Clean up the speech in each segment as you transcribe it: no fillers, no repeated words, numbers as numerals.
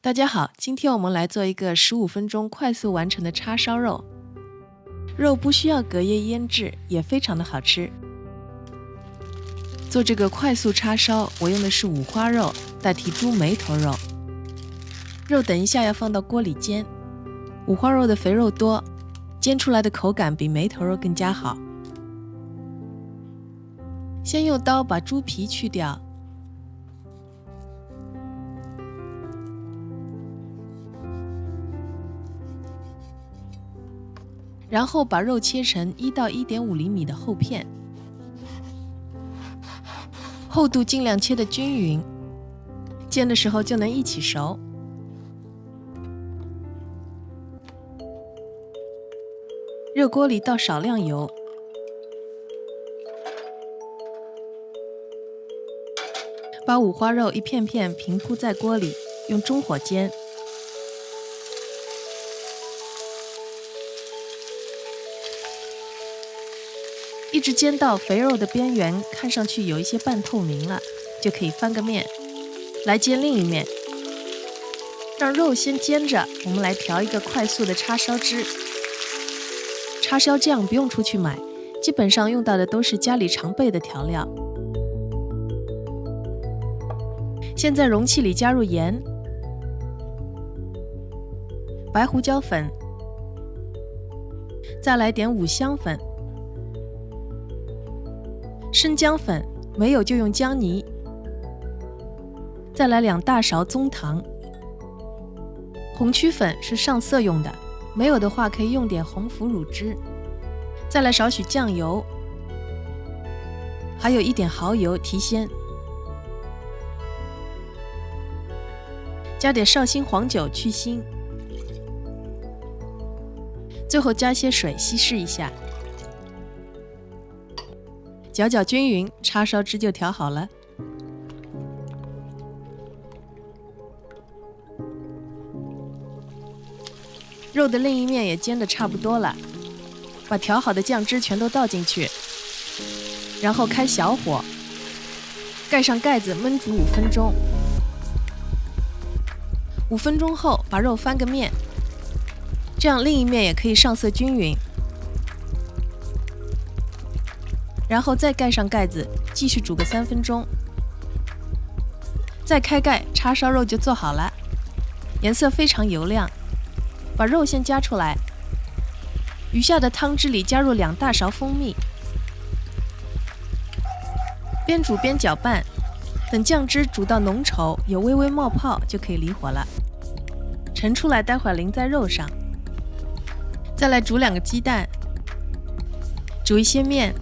大家好，今天我们来做一个15分钟快速完成的叉烧肉。肉不需要隔夜腌制，也非常的好吃。做这个快速叉烧，我用的是五花肉代替猪眉头肉。肉等一下要放到锅里煎，五花肉的肥肉多，煎出来的口感比眉头肉更加好。先用刀把猪皮去掉，然后把肉切成1到1.5厘米的厚片，厚度尽量切得均匀，煎的时候就能一起熟。热锅里倒少量油，把五花肉一片片平铺在锅里，用中火煎。一直煎到肥肉的边缘看上去有一些半透明了，就可以翻个面来煎另一面。让肉先煎着，我们来调一个快速的叉烧汁。叉烧酱不用出去买，基本上用到的都是家里常备的调料。先在容器里加入盐、白胡椒粉，再来点五香粉、生姜粉，没有就用姜泥，再来2大勺棕糖。红曲粉是上色用的，没有的话可以用点红腐乳汁。再来少许酱油，还有一点蚝油提鲜。加点绍兴黄酒去腥，最后加些水稀释一下。搅搅均匀，叉烧汁就调好了。肉的另一面也煎得差不多了，把调好的酱汁全都倒进去，然后开小火，盖上盖子焖煮5分钟。5分钟后把肉翻个面，这样另一面也可以上色均匀。然后再盖上盖子，继续煮个3分钟。再开盖，叉烧肉就做好了，颜色非常油亮。把肉先夹出来，余下的汤汁里加入2大勺蜂蜜，边煮边搅拌，等酱汁煮到浓稠，有微微冒泡就可以离火了。盛出来，待会儿淋在肉上。再来煮2个鸡蛋，煮一些面。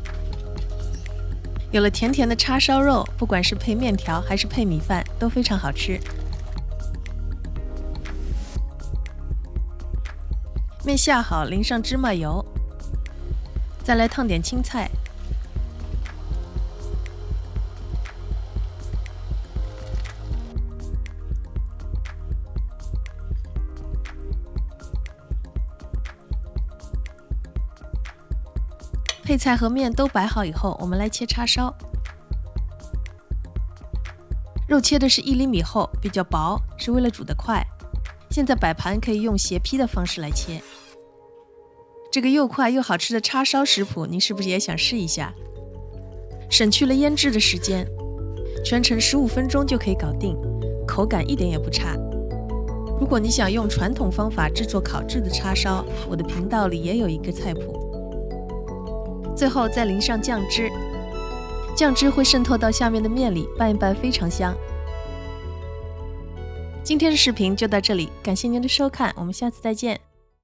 有了甜甜的叉烧肉，不管是配面条还是配米饭都非常好吃。面下好，淋上芝麻油，再来烫点青菜，配菜和面都摆好以后，我们来切叉烧。肉切的是1厘米厚，比较薄，是为了煮得快。现在摆盘可以用斜劈的方式来切。这个又快又好吃的叉烧食谱，您是不是也想试一下？省去了腌制的时间，全程15分钟就可以搞定，口感一点也不差。如果你想用传统方法制作烤制的叉烧，我的频道里也有一个菜谱。最后再淋上酱汁，酱汁会渗透到下面的面里，拌一拌非常香。今天的视频就到这里，感谢您的收看，我们下次再见。